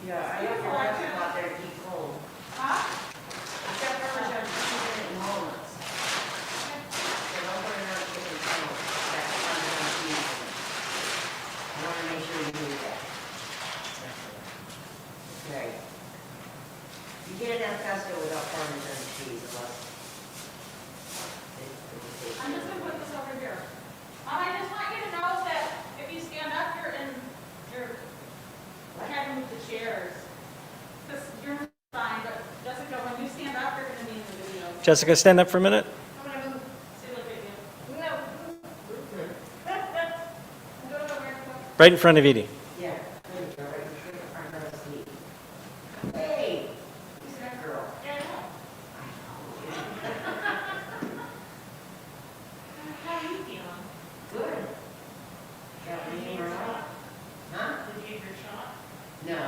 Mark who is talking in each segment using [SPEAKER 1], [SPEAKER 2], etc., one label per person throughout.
[SPEAKER 1] Yeah, I have to watch them out there to keep cold. Except for them keeping it in walnuts. They don't put it on chicken tunnel. That's Parmesan cheese. I want to make sure you do that. Okay. You can't have pesto without Parmesan cheese unless.
[SPEAKER 2] I'm just gonna put this over here. I just want you to know that if you stand up, you're having with the chairs. Because you're fine, but Jessica, when you stand up, you're gonna be in the video.
[SPEAKER 3] Jessica, stand up for a minute.
[SPEAKER 2] I'm gonna move. See, look at you. No. Go to where to go.
[SPEAKER 3] Right in front of Edie.
[SPEAKER 1] Yeah. There you go, right in front of us. Hey, who's that girl?
[SPEAKER 2] Yeah, I know. How are you feeling?
[SPEAKER 1] Good. Got an MRI? Huh?
[SPEAKER 2] Did you get your shot?
[SPEAKER 1] No,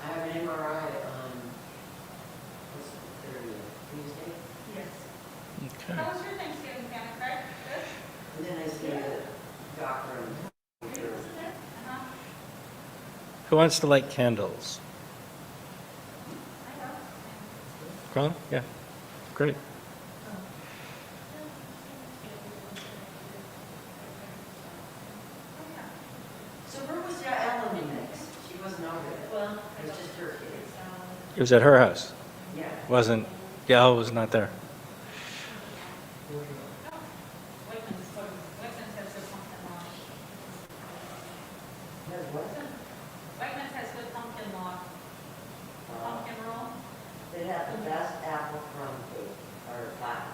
[SPEAKER 1] I have an MRI on, what's the 30th, Tuesday?
[SPEAKER 2] Yes.
[SPEAKER 3] Okay.
[SPEAKER 2] How was your Thanksgiving, Panic, right? Good?
[SPEAKER 1] And then I see the doctor on Thursday.
[SPEAKER 2] Uh-huh.
[SPEAKER 3] Who wants to light candles?
[SPEAKER 2] I know.
[SPEAKER 3] Colin? Yeah. Great.
[SPEAKER 1] So where was Ellen in this? She wasn't over there. Well, it was just her kids.
[SPEAKER 3] It was at her house.
[SPEAKER 1] Yeah.
[SPEAKER 3] Wasn't, Gal was not there.
[SPEAKER 2] Whitman's has good pumpkin law.
[SPEAKER 1] That was,
[SPEAKER 2] Whitman's has good pumpkin law. Pumpkin roll.
[SPEAKER 1] they had the best apple crumb cake, or pie.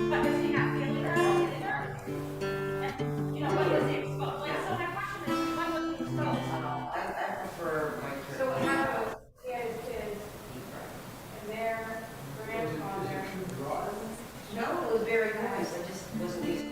[SPEAKER 2] But is he not feeling well either? And, you know, what was he exposed? Like, so my question is, when was he exposed?
[SPEAKER 1] I prefer my turkey.
[SPEAKER 4] So we have his kids and their grandfather.
[SPEAKER 1] No, it was very nice, I just wasn't easy.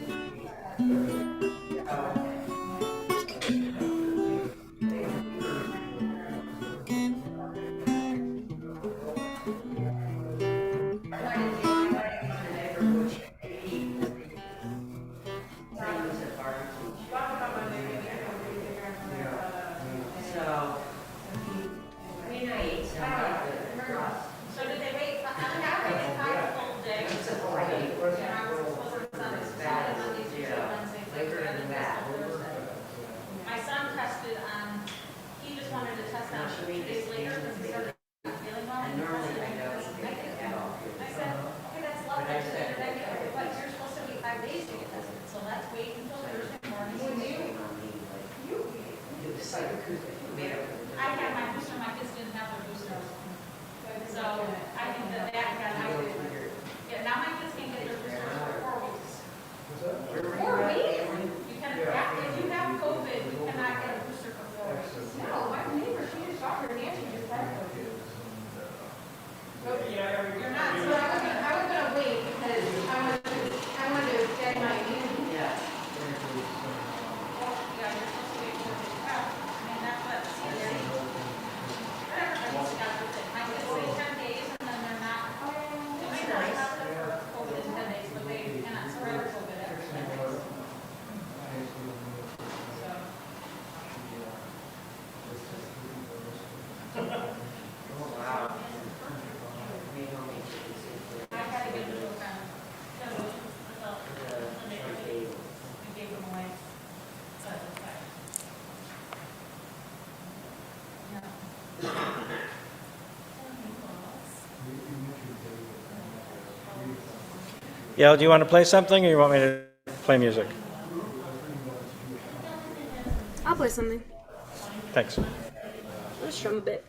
[SPEAKER 1] So, I mean, I ate some of it.
[SPEAKER 2] So did they wait, I'm happy to have a full day.
[SPEAKER 1] It's a Friday.
[SPEAKER 2] And I was supposed to Sunday, so Sunday, Monday, Tuesday, Wednesday,
[SPEAKER 1] Later
[SPEAKER 2] Thursday,
[SPEAKER 1] than
[SPEAKER 2] and
[SPEAKER 1] that.
[SPEAKER 2] Thursday. My son tested on, he just wanted to test on 2 days later because he started not feeling well.
[SPEAKER 1] And
[SPEAKER 2] He
[SPEAKER 1] normally
[SPEAKER 2] tested
[SPEAKER 1] I
[SPEAKER 2] and
[SPEAKER 1] don't
[SPEAKER 2] it was
[SPEAKER 1] get
[SPEAKER 2] negative.
[SPEAKER 1] it at all.
[SPEAKER 2] I said, okay, that's
[SPEAKER 1] But I
[SPEAKER 2] lovely, so
[SPEAKER 1] said-
[SPEAKER 2] you're negative, but you're supposed to wait 5 days to get tested, so let's wait until Thursday morning. I had my booster, my kids didn't have their boosters. So I think that got, yeah, now my kids can get their boosters for 4 weeks. 4 weeks? You can, if you have COVID, you cannot get a booster for 4 weeks.
[SPEAKER 4] No, my neighbor, she just saw her Nancy just had her.
[SPEAKER 2] You're not,
[SPEAKER 4] So I was gonna wait because I wanted to get my immunity.
[SPEAKER 1] Yeah.
[SPEAKER 2] yeah, you're supposed to wait for it. Well, I mean, that's what, see, everybody's got their thing. My kids say 10 days and then they're not, they might not have their COVID in 10 days, but they cannot spread COVID after 10 days. So.
[SPEAKER 1] Wow. Maybe I'll make it
[SPEAKER 2] I had to give them to a friend. Because
[SPEAKER 1] the first aid.
[SPEAKER 2] we gave them away. So, okay. Yeah.
[SPEAKER 3] Yael, do you want to play something or you want me to play music?
[SPEAKER 5] I'll play something.
[SPEAKER 3] Thanks.
[SPEAKER 5] Let's strum a bit.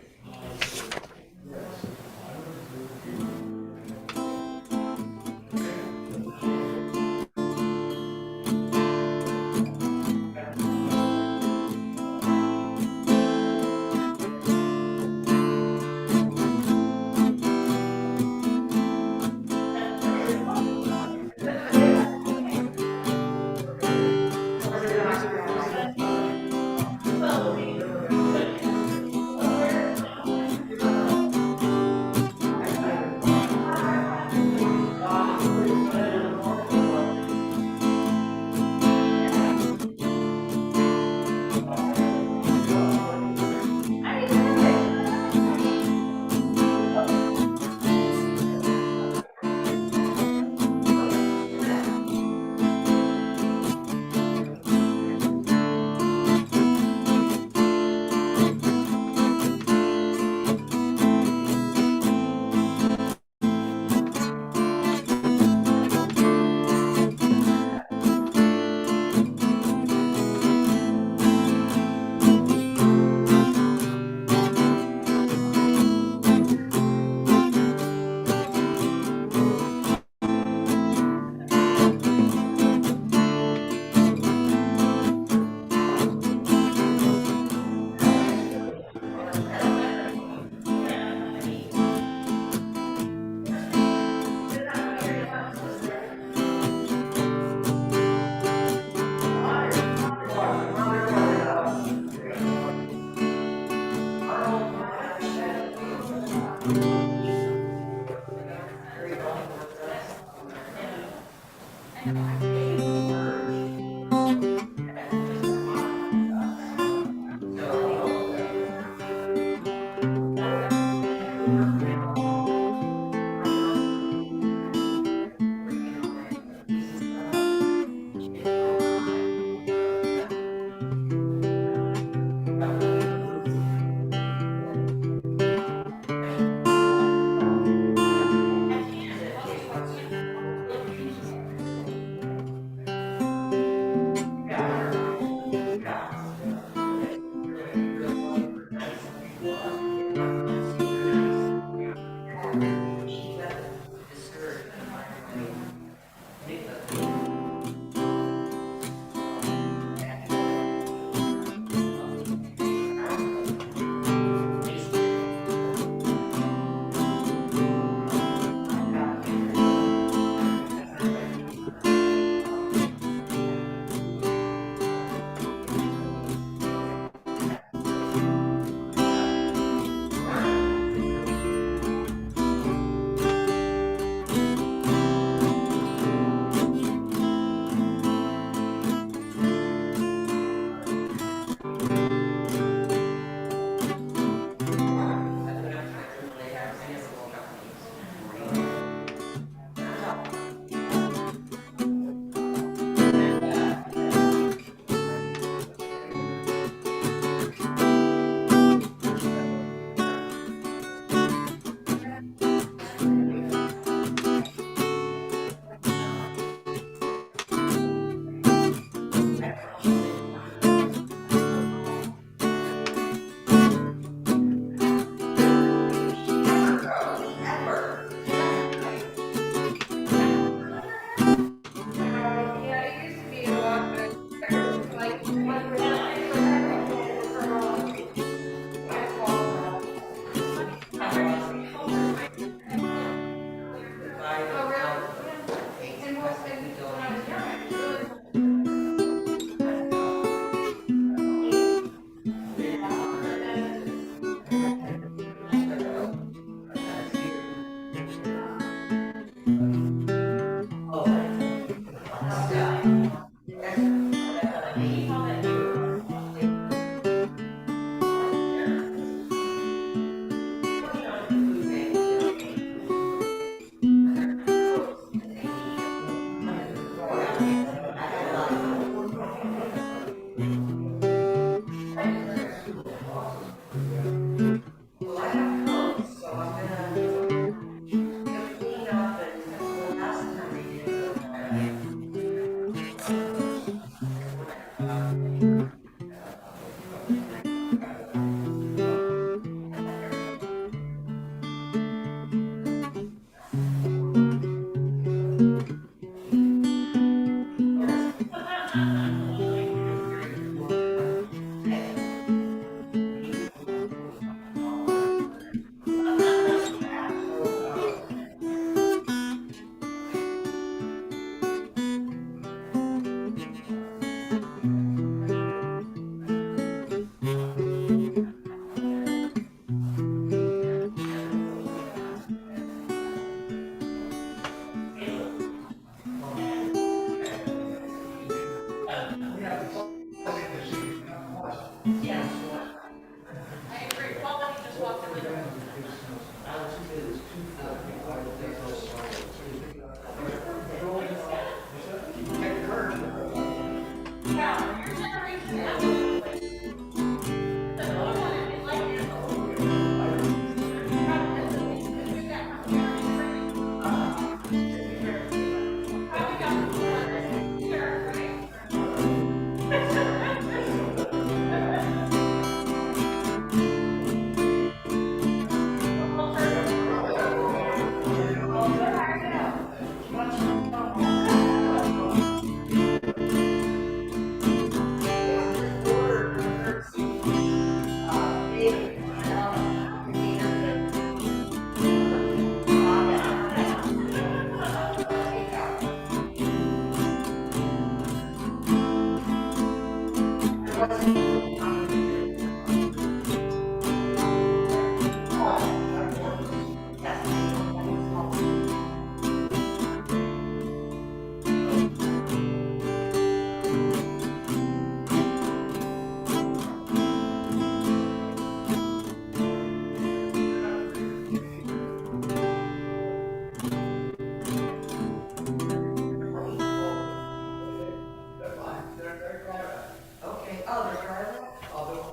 [SPEAKER 1] Okay, oh, they're garlic?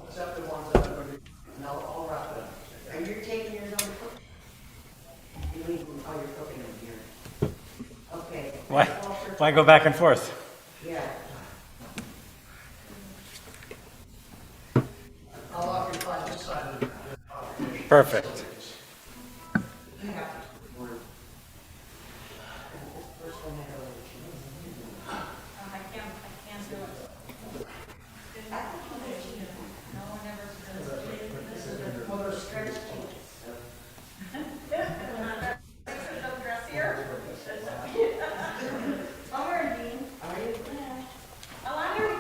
[SPEAKER 1] Except the ones that are going to, no, all wrapped up. Are you taking yours on the cook? You leave them, oh, you're cooking them here. Okay.
[SPEAKER 3] Why go back and forth?
[SPEAKER 1] Yeah. I'll occupy this side of the.
[SPEAKER 3] Perfect.
[SPEAKER 1] First one I know.
[SPEAKER 2] I can't do it. No one ever does it.
[SPEAKER 1] This is the color stretch cheese.
[SPEAKER 2] Dressier.
[SPEAKER 1] Oh, are you?
[SPEAKER 2] Oh, I'm here.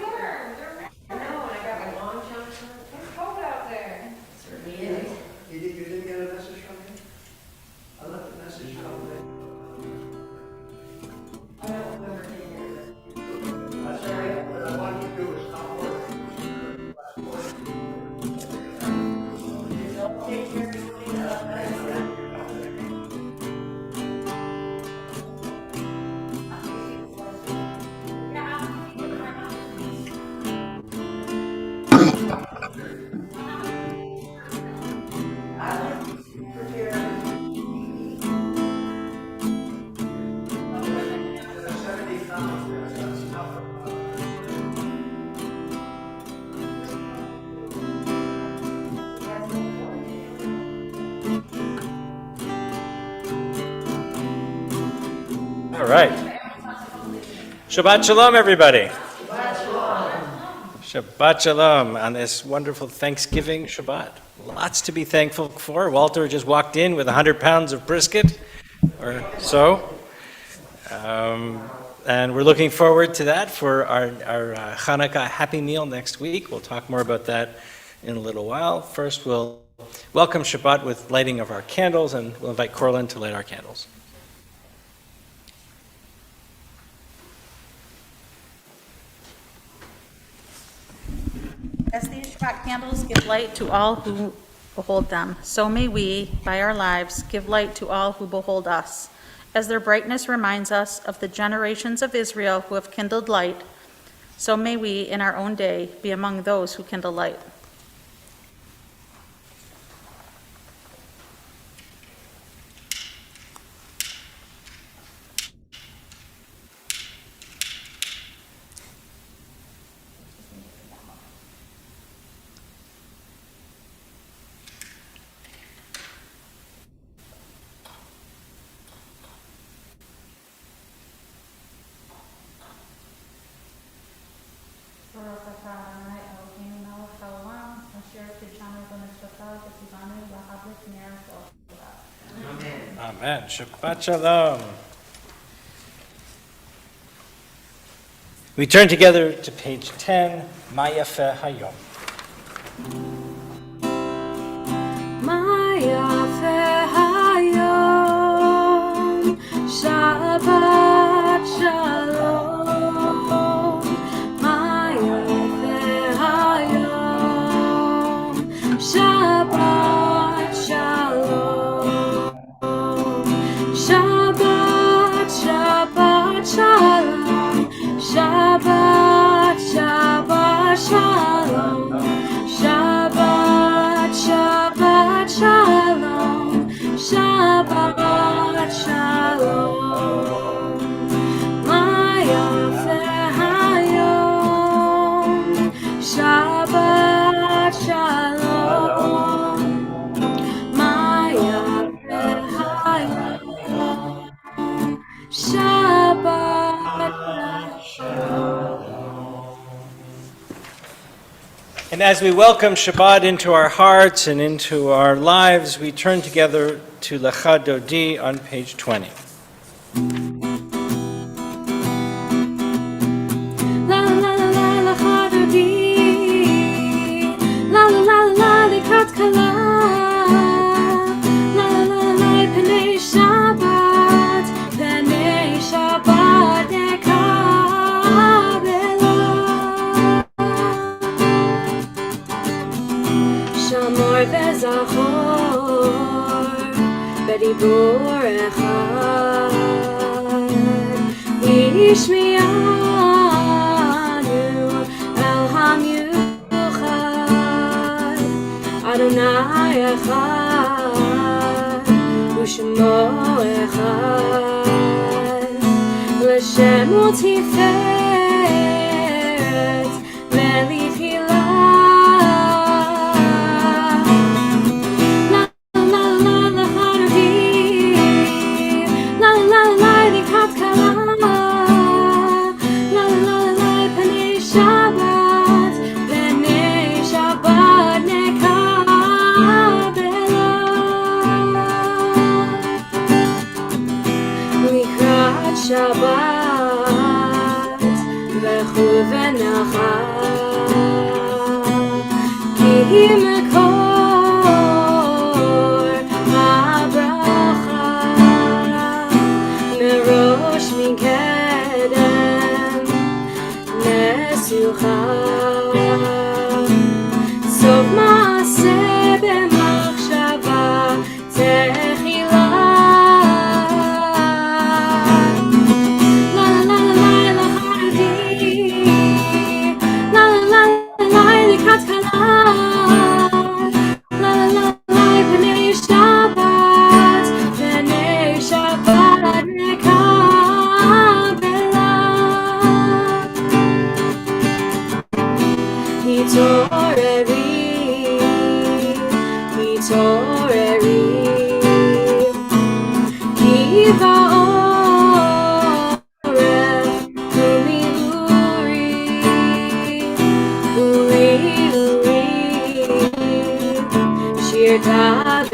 [SPEAKER 2] They're
[SPEAKER 1] I know, and I got my long johns on.
[SPEAKER 4] It's cold out there.
[SPEAKER 1] Certainly is.
[SPEAKER 6] You didn't get a message from him? I left a message from him.
[SPEAKER 1] I don't remember taking it.
[SPEAKER 6] That's all right, what I want you to do is not work.
[SPEAKER 1] Don't take care of anything else.
[SPEAKER 3] All right. Shabbat Shalom, everybody. Shabbat Shalom on this wonderful Thanksgiving Shabbat. Lots to be thankful for. Walter just walked in with 100 pounds of brisket or so. And we're looking forward to that for our Hanukkah Happy Meal next week. We'll talk more about that in a little while. First, we'll welcome Shabbat with lighting of our candles, and we'll invite Corlin to light our candles.
[SPEAKER 2] As these Shabbat candles give light to all who behold them, so may we, by our lives, give light to all who behold us. As their brightness reminds us of the generations of Israel who have kindled light, so may we, in our own day, be among those who kindle light.
[SPEAKER 3] Amen. Shabbat Shalom. We turn together to page 10, Ma Yafeh Hayom.
[SPEAKER 5] Ma Yafeh Hayom, Shabbat Shalom. Ma Yafeh Hayom, Shabbat Shalom. Shabbat, Shabbat Shalom. Shabbat, Shabbat Shalom. Shabbat, Shabbat Shalom. Shabbat Shalom. Ma Yafeh Hayom. Shabbat Shalom. Ma Yafeh Hayom. Shabbat Shalom.
[SPEAKER 3] And as we welcome Shabbat into our hearts and into our lives, we turn together to Lecha Dodi on page 20.
[SPEAKER 5] La la la la la Lecha Dodi, וזכור בדיבור אחד השמיענו אל המיוחד אדוני אחד ושמו אחד לשמו תפארת ולתהילה שבת ונחת כי מקור הברכה מראש מקדם נסוכה סוף מעשה במחשבה תחילה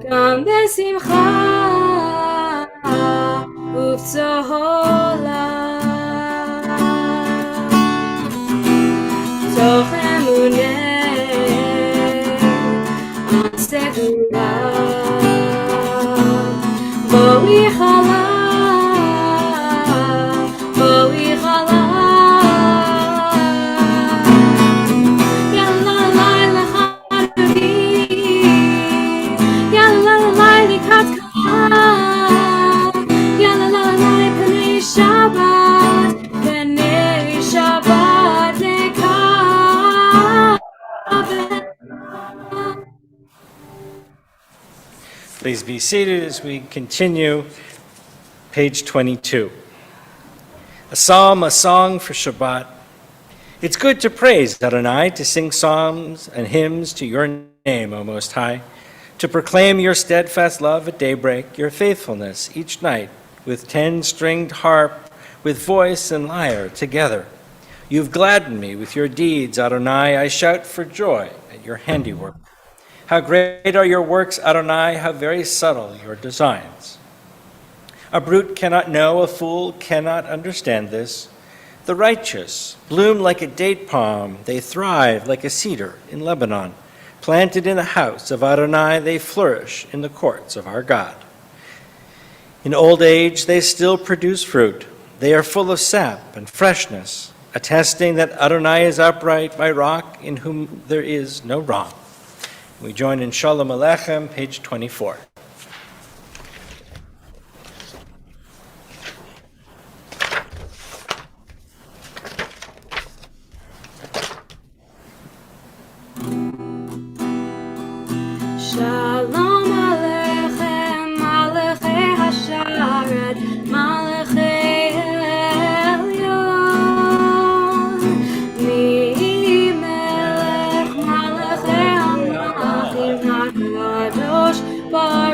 [SPEAKER 5] גם בשמחה ובצהלה תוך אמונה סגורה בואי חלה בואי חלה
[SPEAKER 3] Please be seated as we continue. Page 22. A psalm, a song for Shabbat. It's good to praise Adonai, to sing psalms and hymns to your name, O Most High, to proclaim your steadfast love at daybreak, your faithfulness each night, with 10-stringed harp, with voice and lyre together. You've gladdened me with your deeds, Adonai. I shout for joy at your handiwork. How great are your works, Adonai, how very subtle your designs. A brute cannot know, a fool cannot understand this. The righteous bloom like a date palm, they thrive like a cedar in Lebanon. Planted in the house of Adonai, they flourish in the courts of our God. In old age, they still produce fruit. They are full of sap and freshness, attesting that Adonai is upright, my rock, in whom there is no wrong. We join in Shalom Aleichem, page 24.
[SPEAKER 5] Shalom Aleichem, Malachei Hasharet, Malachei Elyon. Mi melech Malachei HaMelachim HaKadosh Baruch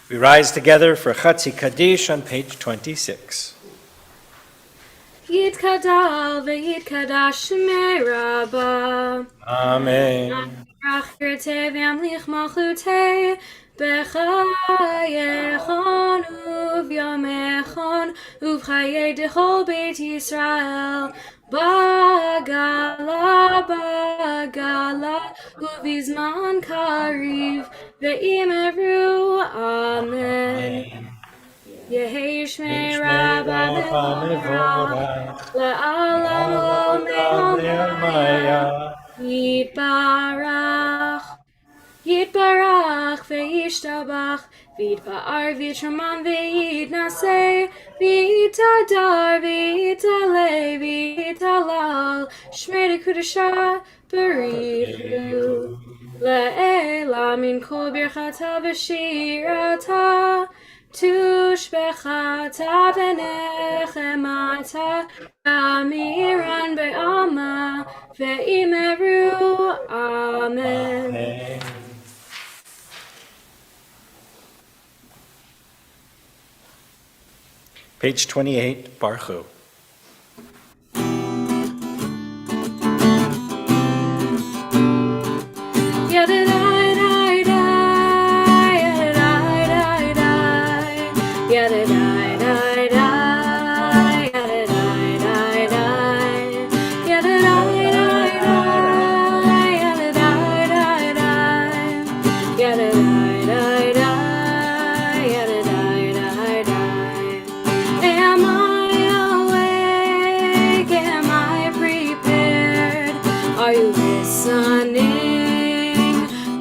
[SPEAKER 3] We rise together for Chatzi Kaddish on page 26.
[SPEAKER 5] Yitkadal v'yitkadash shemei Rabbah.
[SPEAKER 3] Amen.
[SPEAKER 5] Rach yirteh v'yamlich malchuteh b'chayechon uv'yamechon uv'chayei dechol Beit Yisrael bagala uv'izman kariv ve'imeru amen. Yehi shmei Rabbah mevorach le'alam lo me'omer Yitbarach ve'yishtabach v'yitba'ar v'yitraman v'yitnaseh v'yitadar v'yitaleh v'yitalal shmei dekudasha b'richu le'ela min kol birchata v'shirata tushbechata v'nechemata amiran be'ama ve'imeru amen.
[SPEAKER 3] Page 28, Baruch.
[SPEAKER 5] Am I awake? Am I prepared? Are you listening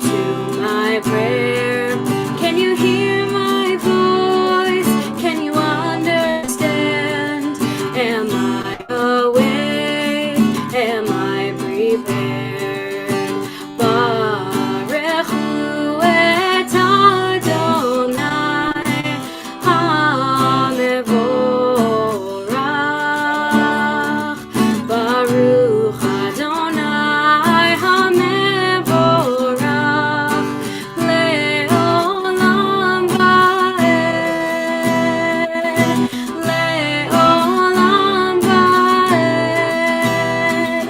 [SPEAKER 5] to my prayer? Can you hear my voice? Can you understand? Am I awake? Am I prepared? Baruch hu et Adonai HaMevorach. Baruch Adonai HaMevorach le'olam va'ed le'olam va'ed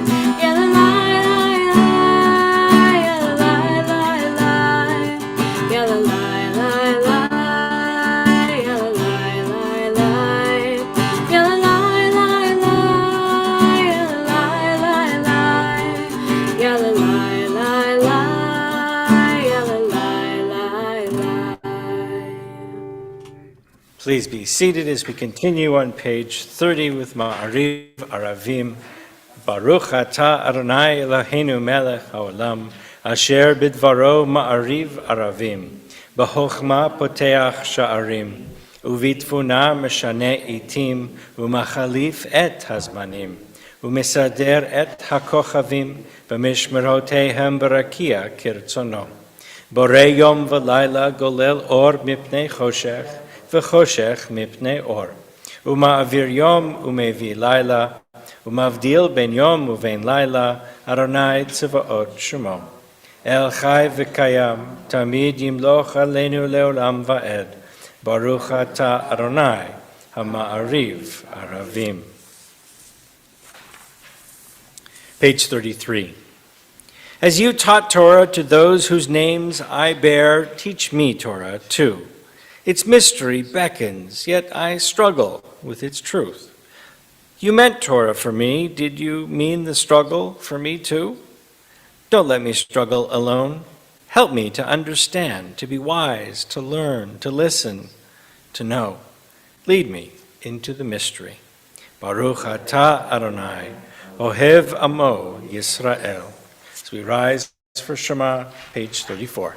[SPEAKER 3] Please be seated as we continue on page 30 with Ma'ariv Aravim. Baruch atah Adonai Eloheinu melech haolam, asher bidvaro Ma'ariv Aravim. B'chokhmah poteach sha'arim, uvitfuna meshane itim, umachalif et hazmanim, umesader et hakochavim, b'mishmerotehem barakia kirtzono. Borei yom v'layla golel or mipnei choshech, v'choshech mipnei or. Uma'avir yom umevi layla, umavdil ben yom uvein layla, Adonai tzvaot shemo. El chai v'kayam, tamid yimloch aleinu leolam va'ed. Baruch atah Adonai, ha'ma'ariv aravim. Page 33. As you taught Torah to those whose names I bear, teach me Torah too. Its mystery beckons, yet I struggle with its truth. You meant Torah for me. Did you mean the struggle for me too? Don't let me struggle alone. Help me to understand, to be wise, to learn, to listen, to know. Lead me into the mystery. Baruch atah Adonai, Ohev Amo Yisrael. As we rise for Shema, page 34.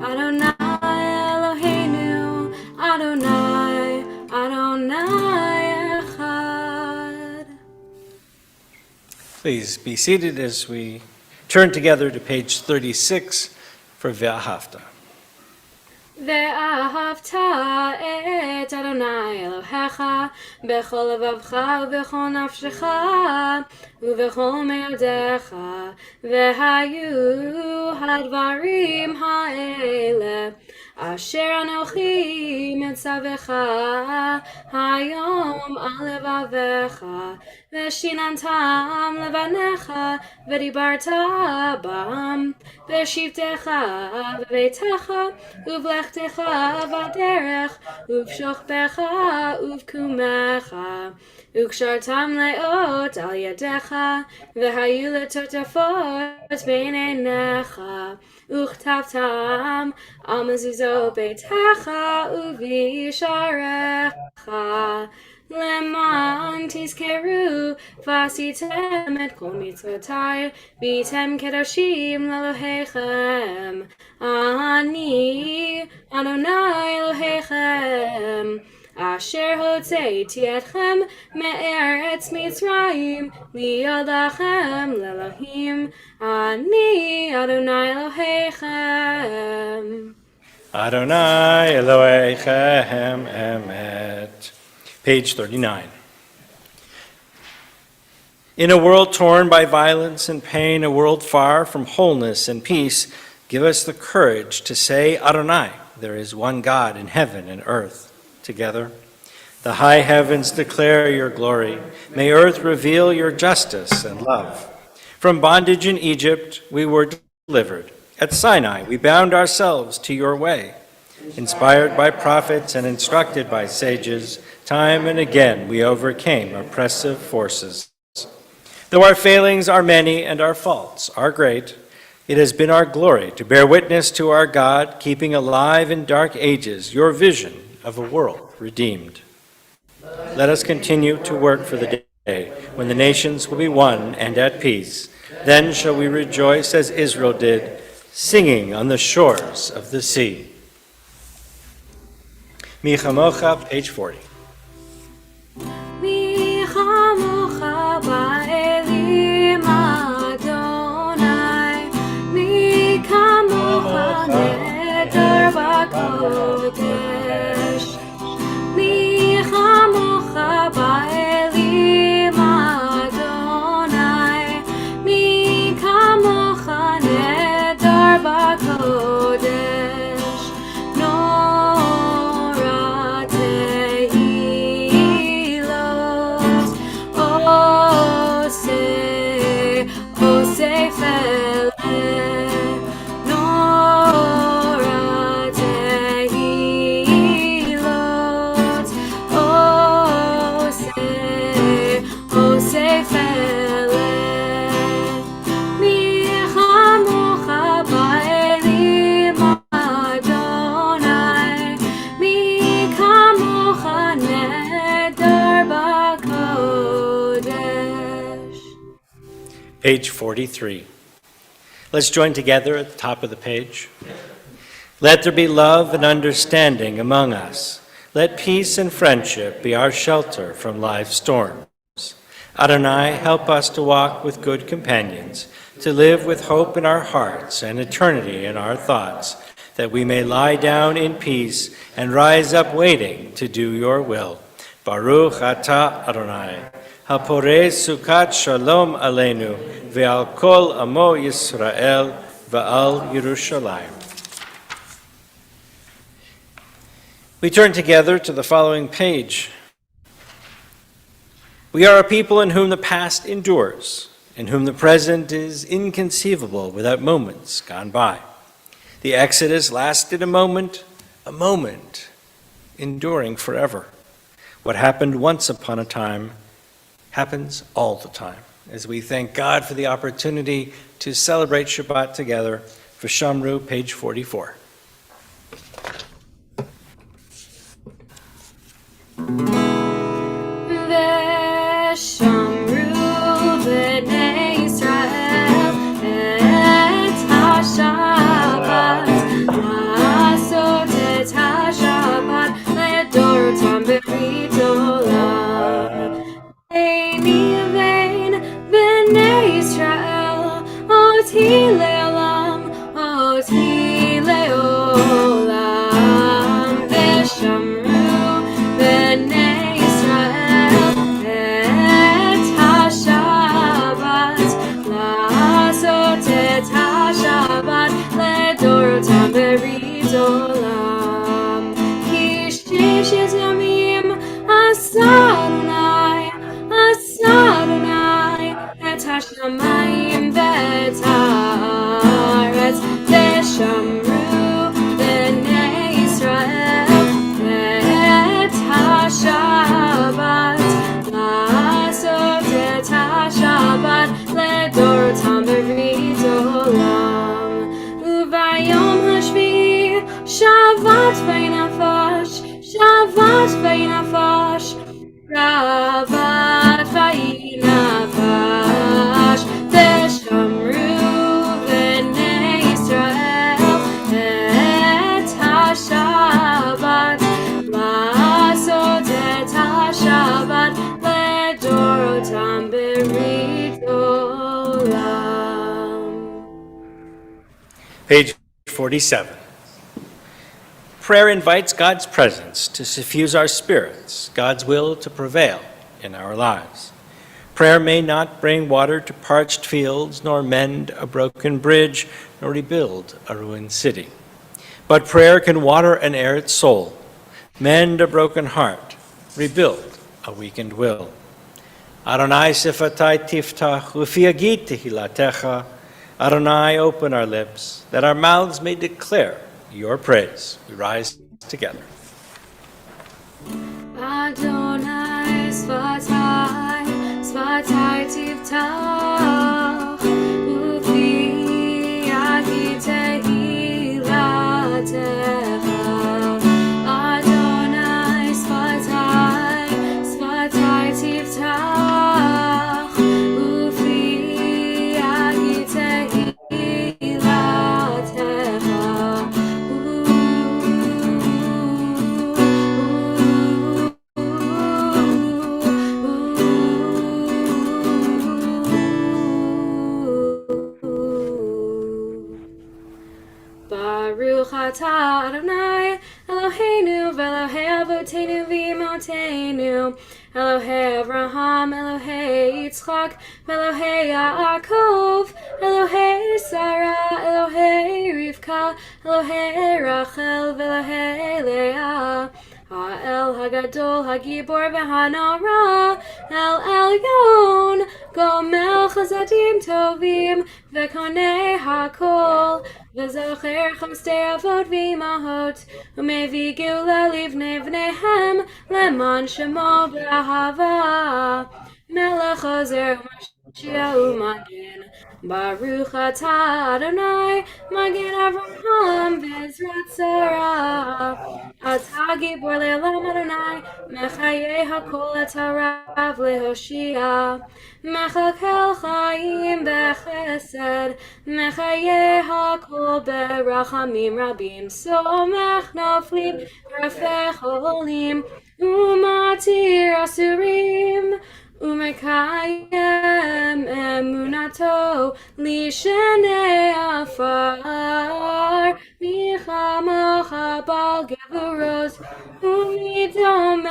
[SPEAKER 5] Adonai Eloheinu, Adonai, Adonai Echad.
[SPEAKER 3] Please be seated as we turn together to page 36 for Ve'ahavta.
[SPEAKER 5] ואהבת את אדוני אלוהיך בכל לבבך ובכל נפשך ובכל מאודיך, והיו הדברים האלה אשר אנוכי מצווך היום על לבביך, ושיננתם לבניך ודיברת בם בשבתך בביתך ובלכתך בדרך ובשוכבך ובקומך, וקשרתם לאות על ידיך, והיו לטוטפות בין עיניך, וכתבתם על מזוזות ביתך ובשעריך, למען תזכרו ועשיתם את כל מצוותיי, והייתם קדושים לאלוהיכם. אני אדוני אלוהיכם, אשר הוצאתי אתכם מארץ מצרים, להיות לכם לאלוהים. אני אדוני אלוהיכם.
[SPEAKER 3] Adonai Elohechem Emet. Page 39. In a world torn by violence and pain, a world far from wholeness and peace, give us the courage to say, Adonai, there is one God in heaven and earth. Together, the high heavens declare your glory. May earth reveal your justice and love. From bondage in Egypt, we were delivered. At Sinai, we bound ourselves to your way. Inspired by prophets and instructed by sages, time and again we overcame oppressive forces. Though our failings are many and our faults are great, it has been our glory to bear witness to our God, keeping alive in dark ages your vision of a world redeemed. Let us continue to work for the day when the nations will be one and at peace. Then shall we rejoice as Israel did, singing on the shores of the sea. Mi Chamocha, page 40.
[SPEAKER 5] מי כמוך באלים אדוני, מי כמוך נדר בקודש, מי כמוך באלים אדוני, מי כמוך נדר בקודש, נורא תהילות עושה פלא, נורא תהילות עושה פלא. מי כמוך באלים אדוני, מי כמוך נדר בקודש.
[SPEAKER 3] Page 43. Let's join together at the top of the page. Let there be love and understanding among us. Let peace and friendship be our shelter from life's storms. Adonai, help us to walk with good companions, to live with hope in our hearts and eternity in our thoughts, that we may lie down in peace and rise up waiting to do your will. Baruch atah Adonai, haporeh sukat shalom aleinu, ve'al kol amo Yisrael, ve'al Yerushalayim. We turn together to the following page. We are a people in whom the past endures, in whom the present is inconceivable without moments gone by. The Exodus lasted a moment enduring forever. What happened once upon a time happens all the time. As we thank God for the opportunity to celebrate Shabbat together, for Shamru, page 44.
[SPEAKER 5] ושמרו בני ישראל את השבת berit olam. Ki shesh yamim asa Adonai et hashamayim ve'et haaretz v'shamru b'nei Yisrael et hashabat la'asot et hashabat ledorotam berit olam. Uvayom hashvi'i shavat v'nafash shavat v'nafash Ravat v'inafash v'shamru b'nei Yisrael et hashabat la'asot et hashabat ledorotam berit olam.
[SPEAKER 3] Page 47. Prayer invites God's presence to suffuse our spirits, God's will to prevail in our lives. Prayer may not bring water to parched fields, nor mend a broken bridge, nor rebuild a ruined city. But prayer can water an arid soul, mend a broken heart, rebuild a weakened will. Adonai sifatai tiftach, ufi agit tehilatecha. Adonai, open our lips, that our mouths may declare your praise. We rise together.
[SPEAKER 5] Adonai svatai, svatai tiftach, ufi agit tehilatecha. Adonai svatai, svatai tiftach, ufi agit tehilatecha. Baruch atah Adonai Eloheinu v'Elohei Avotenu v'Imotenu Elohei Avraham, Elohei Yitzchak, Elohei Yaakov, Elohei Sarah, Elohei Rivka, Elohei Rachel, v'Elohei Leah. Ha'el Hagadol, Hagibor v'Hanora, El Elyon, Gomel Chazadim Tovim, V'konei Hakol, V'zocher Chamstei Avot v'Imahot, Umevi Geula Livnei V'neihem, Leman Shemo B'ahava, Melech Ozer Mashiach U'Magen, Baruch atah Adonai, Magen Avraham v'Ezrat Sarah. Atah Gibor le'olam Adonai, Mechayeh hakol et harav lehoshia. Mechakel chaim b'chesed, Mechayeh hakol berachamim rabim. Somech noflim, rafech olim, umatir asurim. Umekayem emunato lishenei afar michamocha bal gevuros umidom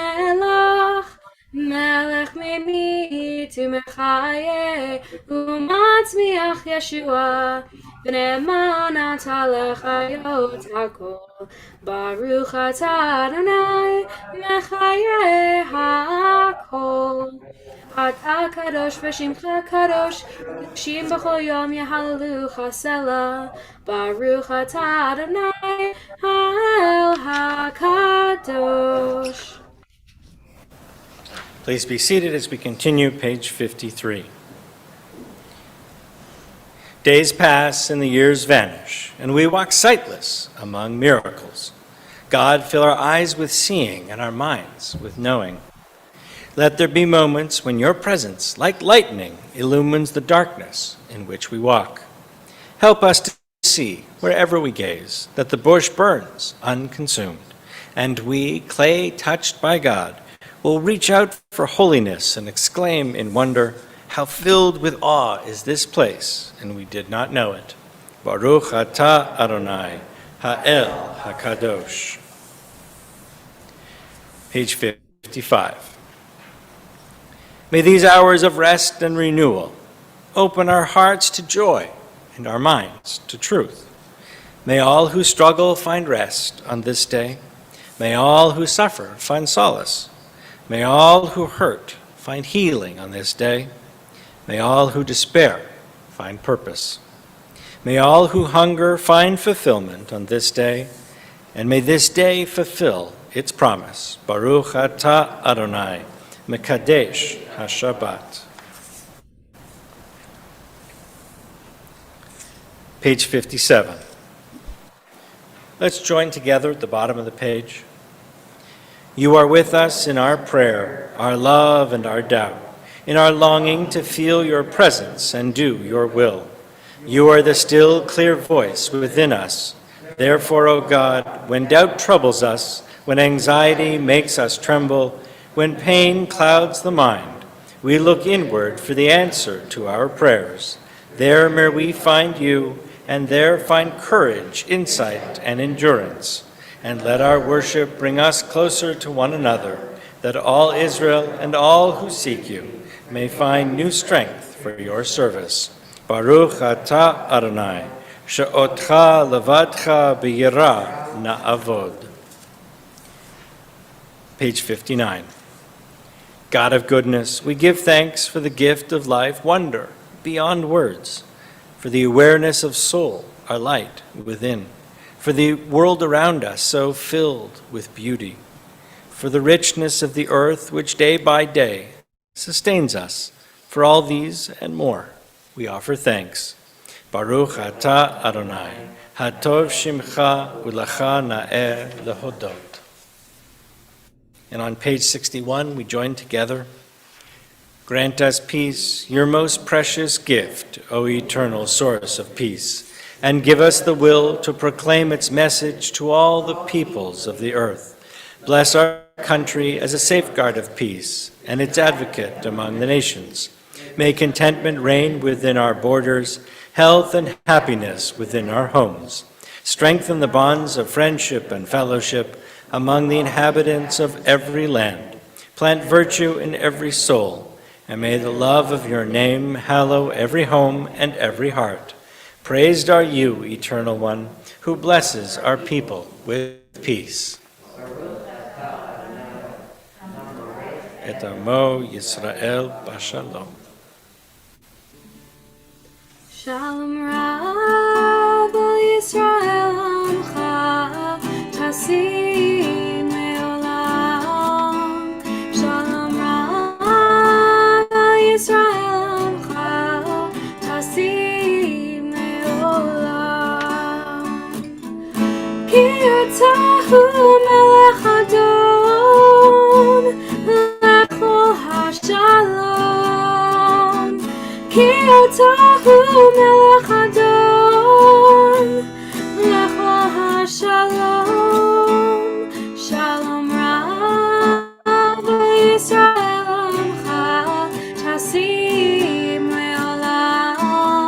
[SPEAKER 5] melech memit umechaye umatzmiach Yeshua v'ne'eman atah lechayot hakol. Baruch atah Adonai mechayeh hakol. Atah kadosh v'shimcha kadosh, Kadoshim b'chol yom yehallelu chasela. Baruch atah Adonai ha'el hakadosh.
[SPEAKER 3] Please be seated as we continue page 53. Days pass and the years vanish, and we walk sightless among miracles. God, fill our eyes with seeing and our minds with knowing. Let there be moments when your presence, like lightning, illumines the darkness in which we walk. Help us to see, wherever we gaze, that the bush burns unconsumed, and we, clay touched by God, will reach out for holiness and exclaim in wonder, how filled with awe is this place, and we did not know it. Baruch atah Adonai, ha'el hakadosh. Page 55. May these hours of rest and renewal open our hearts to joy and our minds to truth. May all who struggle find rest on this day. May all who suffer find solace. May all who hurt find healing on this day. May all who despair find purpose. May all who hunger find fulfillment on this day, and may this day fulfill its promise. Baruch atah Adonai, Mekadesh HaShabbat. Page 57. Let's join together at the bottom of the page. You are with us in our prayer, our love, and our doubt, in our longing to feel your presence and do your will. You are the still, clear voice within us. Therefore, O God, when doubt troubles us, when anxiety makes us tremble, when pain clouds the mind, we look inward for the answer to our prayers. There may we find you, and there find courage, insight, and endurance. And let our worship bring us closer to one another, that all Israel and all who seek you may find new strength for your service. Baruch atah Adonai, she'otcha levadcha b'yirah na'avod. Page 59. God of goodness, we give thanks for the gift of life, wonder beyond words, for the awareness of soul, our light within, for the world around us so filled with beauty, for the richness of the earth which day by day sustains us. For all these and more, we offer thanks. Baruch atah Adonai, hatov shimcha u'lecha na'eh lehodot. And on page 61, we join together. Grant us peace, your most precious gift, O eternal source of peace, and give us the will to proclaim its message to all the peoples of the earth. Bless our country as a safeguard of peace and its advocate among the nations. May contentment reign within our borders, health and happiness within our homes. Strengthen the bonds of friendship and fellowship among the inhabitants of every land. Plant virtue in every soul, and may the love of your name hallow every home and every heart. Praised are you, Eternal One, who blesses our people with peace. Et amo Yisrael b'shalom.
[SPEAKER 5] Shalom Rab al Yisrael Amcha Tasim Leolam. Shalom Rab al Yisrael Amcha Tasim Leolam. Ki Atahu Melech Adon Lechol HaShalom. Ki Atahu Melech Adon Lechol HaShalom. Shalom Rab Yisrael Amcha Tasim Leolam.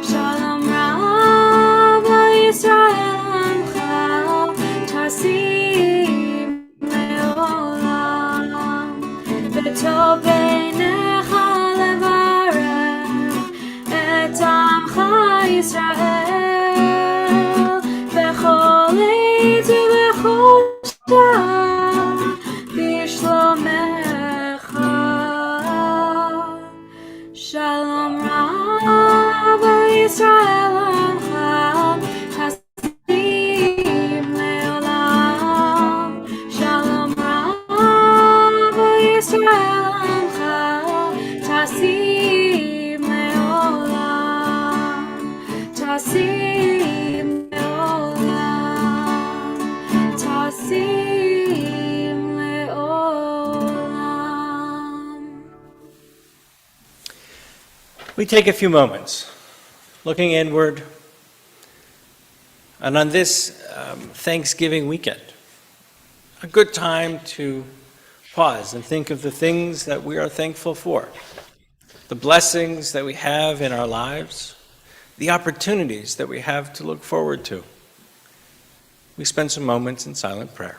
[SPEAKER 5] Shalom Rab Yisrael Amcha Tasim Leolam. V'tov beinecha Yisrael, bechol eit ubechol shah, bishlomecha. Shalom Rab Yisrael Amcha Tasim Leolam. Shalom Rab Yisrael Amcha Tasim Leolam. Tasim Leolam, Tasim Leolam.
[SPEAKER 3] We take a few moments looking inward, and on this Thanksgiving weekend, a good time to pause and think of the things that we are thankful for, the blessings that we have in our lives, the opportunities that we have to look forward to. We spend some moments in silent prayer.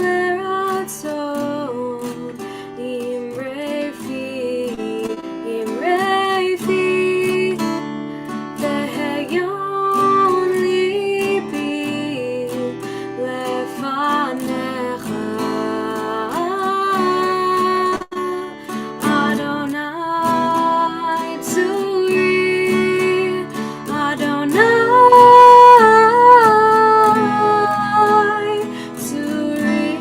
[SPEAKER 5] לרצון אמרי פי והגיון ליבי לפניך אדוני צורי אדוני צורי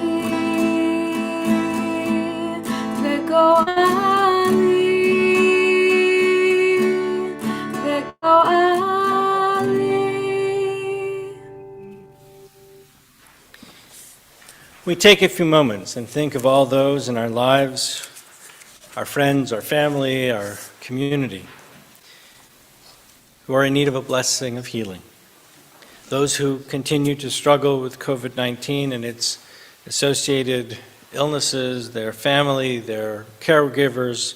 [SPEAKER 5] וגואלי.
[SPEAKER 3] We take a few moments and think of all those in our lives, our friends, our family, our community, who are in need of a blessing of healing. Those who continue to struggle with COVID-19 and its associated illnesses, their family, their caregivers,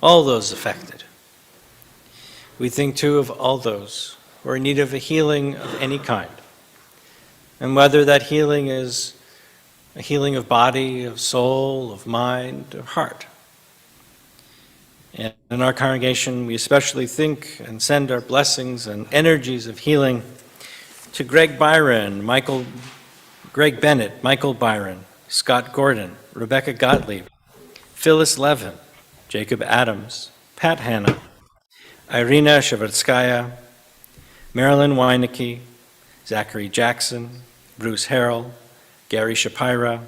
[SPEAKER 3] all those affected. We think too of all those who are in need of a healing of any kind. And whether that healing is a healing of body, of soul, of mind, of heart. And in our congregation, we especially think and send our blessings and energies of healing to Greg Byron, Greg Bennett, Michael Byron, Scott Gordon, Rebecca Gottlieb, Phyllis Levin, Jacob Adams, Pat Hanna, Irina Shavarskaya, Marilyn Weinecke, Zachary Jackson, Bruce Harrell, Gary Shapira,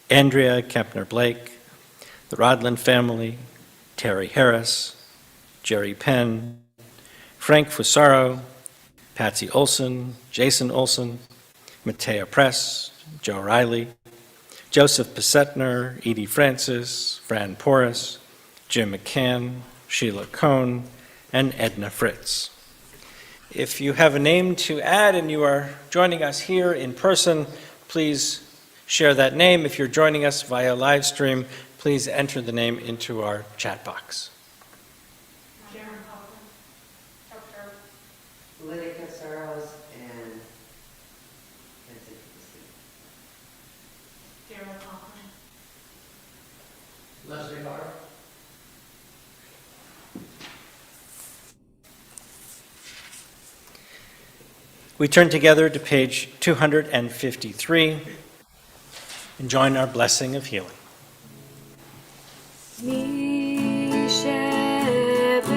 [SPEAKER 3] Andrea Kempner-Blake, the Rodland family, Terry Harris, Jerry Penn, Frank Fusaro, Patsy Olson, Jason Olson, Matea Press, Joe Riley, Joseph Pissetner, Edie Francis, Fran Porras, Jim McCann, Sheila Cohn, and Edna Fritz. If you have a name to add and you are joining us here in person, please share that name. If you're joining us via live stream, please enter the name into our chat box.
[SPEAKER 2] Sharon Kaufman, Dr.
[SPEAKER 1] Lydia Casaros and that's it.
[SPEAKER 2] Sharon Kaufman,
[SPEAKER 6] Leslie Hart.
[SPEAKER 3] We turn together to page 253 and join our blessing of healing.
[SPEAKER 5] מי שברך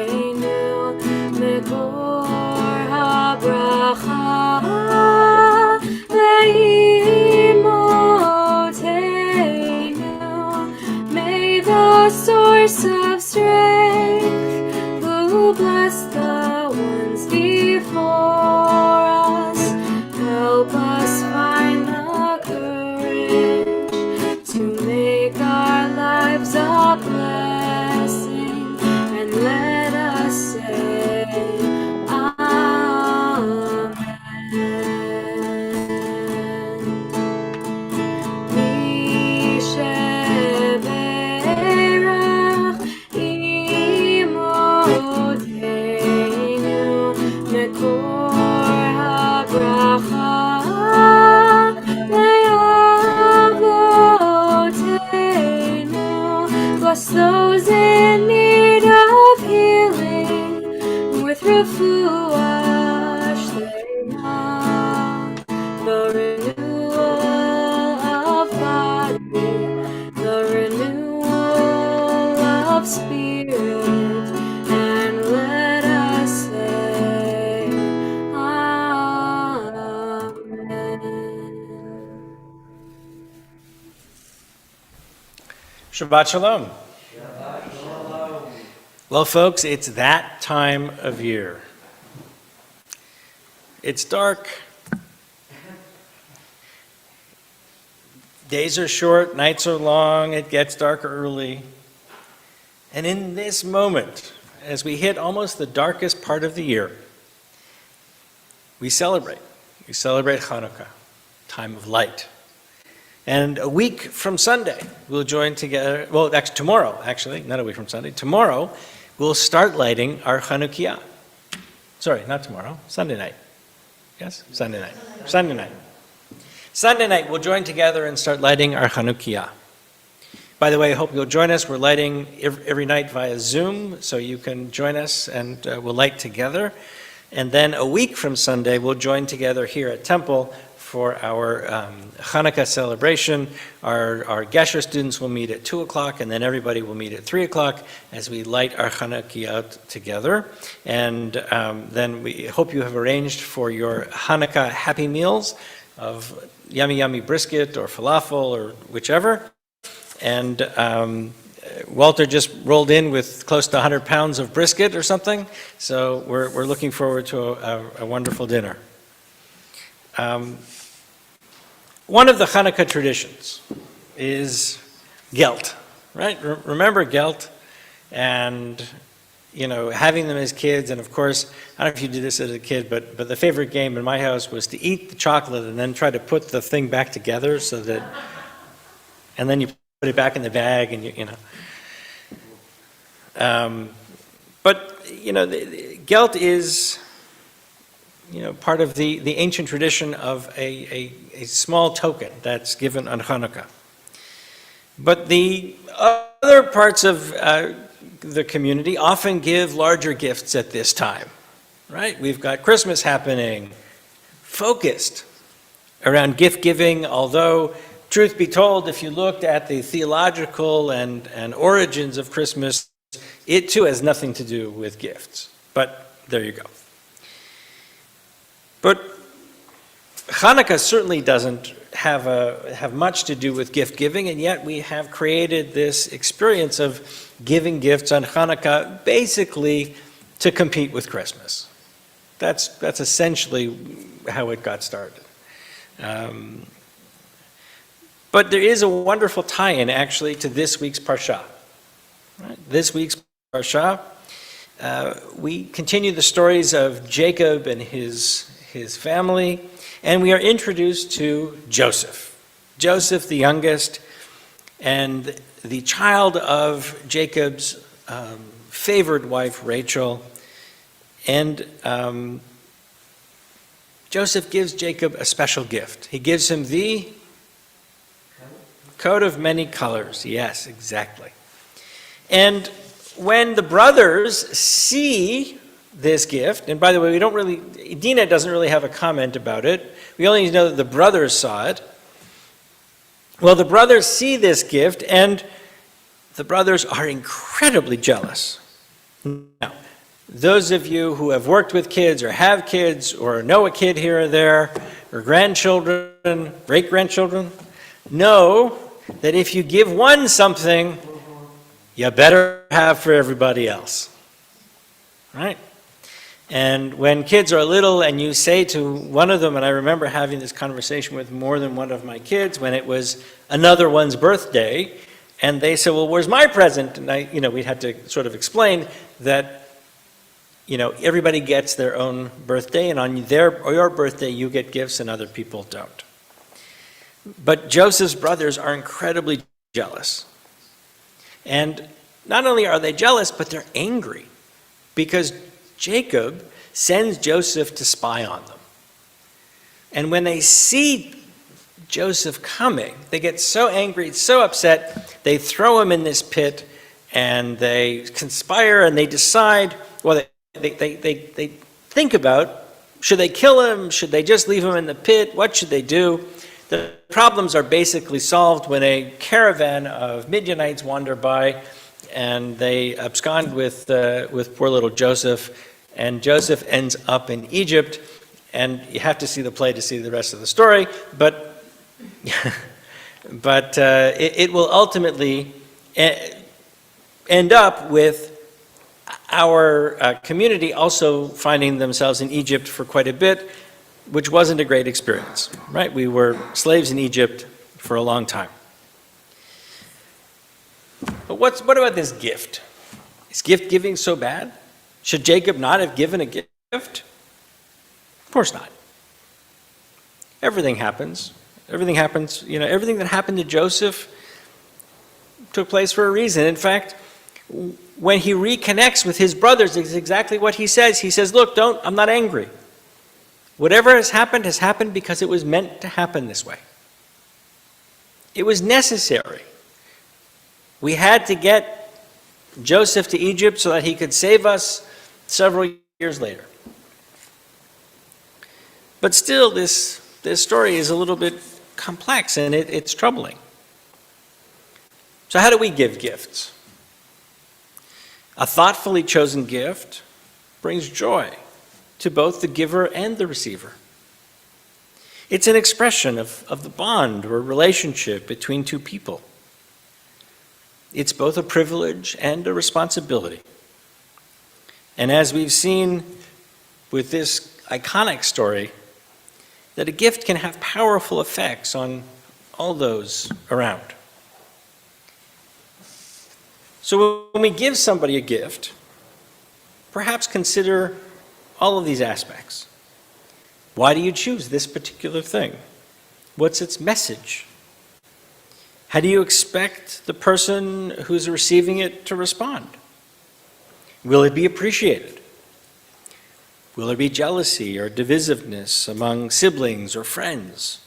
[SPEAKER 5] אבותינו מקור הברכה ואימותינו may the source of strength who bless the ones before us help us find the courage to make our lives a blessing and let us say Amen. מי שברך אימותינו מקור הברכה לאבותינו bless those in need of healing with refuah shlema, the renewal of body, the renewal of spirit, and let us say Amen.
[SPEAKER 3] Shabbat Shalom. Well, folks, it's that time of year. It's dark. Days are short, nights are long, it gets dark early. And in this moment, as we hit almost the darkest part of the year, we celebrate. We celebrate Hanukkah, time of light. And a week from Sunday, we'll join together, well, tomorrow, actually, not a week from Sunday, tomorrow, we'll start lighting our Chanukiah. Sorry, not tomorrow, Sunday night. Yes, Sunday night. Sunday night. Sunday night, we'll join together and start lighting our Chanukiah. By the way, I hope you'll join us. We're lighting every night via Zoom, so you can join us and we'll light together. And then a week from Sunday, we'll join together here at Temple for our Hanukkah celebration. Our Gesher students will meet at 2 o'clock, and then everybody will meet at 3 o'clock as we light our Chanukiah together. And then we hope you have arranged for your Hanukkah happy meals of yummy, yummy brisket or falafel or whichever. And Walter just rolled in with close to 100 pounds of brisket or something, so we're looking forward to a wonderful dinner. One of the Hanukkah traditions is gelt, right? Remember gelt, and having them as kids, and of course, I don't know if you did this as a kid, but the favorite game in my house was to eat the chocolate and then try to put the thing back together so that, and then you put it back in the bag, and gelt is part of the ancient tradition of a small token that's given on Hanukkah. But the other parts of the community often give larger gifts at this time, right? We've got Christmas happening, focused around gift giving, although truth be told, if you looked at the theological and origins of Christmas, it too has nothing to do with gifts. But there you go. But Hanukkah certainly doesn't have much to do with gift giving, and yet we have created this experience of giving gifts on Hanukkah basically to compete with Christmas. That's essentially how it got started. But there is a wonderful tie-in actually to this week's Parsha. Right? This week's Parsha, we continue the stories of Jacob and his family, and we are introduced to Joseph. Joseph, the youngest, and the child of Jacob's favored wife, Rachel. And Joseph gives Jacob a special gift. He gives him the coat of many colors. Yes, exactly. And when the brothers see this gift, and by the way, Dina doesn't really have a comment about it. We only know that the brothers saw it. Well, the brothers see this gift, and the brothers are incredibly jealous. Now, those of you who have worked with kids or have kids or know a kid here or there, or grandchildren, great-grandchildren, know that if you give one something, you better have for everybody else. Right? And when kids are little and you say to one of them, and I remember having this conversation with more than one of my kids when it was another one's birthday, and they said, well, where's my present? And we had to sort of explain that, everybody gets their own birthday, and on your birthday you get gifts and other people don't. But Joseph's brothers are incredibly jealous. And not only are they jealous, but they're angry because Jacob sends Joseph to spy on them. And when they see Joseph coming, they get so angry, so upset, they throw him in this pit and they conspire and they decide, well, they think about, should they kill him? Should they just leave him in the pit? What should they do? The problems are basically solved when a caravan of Midianites wander by and they abscond with poor little Joseph, and Joseph ends up in Egypt, and you have to see the play to see the rest of the story, but it will ultimately end up with our community also finding themselves in Egypt for quite a bit, which wasn't a great experience, right? We were slaves in Egypt for a long time. But what about this gift? Is gift giving so bad? Should Jacob not have given a gift? Of course not. Everything happens. Everything that happened to Joseph took place for a reason. In fact, when he reconnects with his brothers, is exactly what he says. He says, look, I'm not angry. Whatever has happened because it was meant to happen this way. It was necessary. We had to get Joseph to Egypt so that he could save us several years later. But still, this story is a little bit complex and it's troubling. So how do we give gifts? A thoughtfully chosen gift brings joy to both the giver and the receiver. It's an expression of the bond or relationship between two people. It's both a privilege and a responsibility. And as we've seen with this iconic story, that a gift can have powerful effects on all those around. So when we give somebody a gift, perhaps consider all of these aspects. Why do you choose this particular thing? What's its message? How do you expect the person who's receiving it to respond? Will it be appreciated? Will there be jealousy or divisiveness among siblings or friends?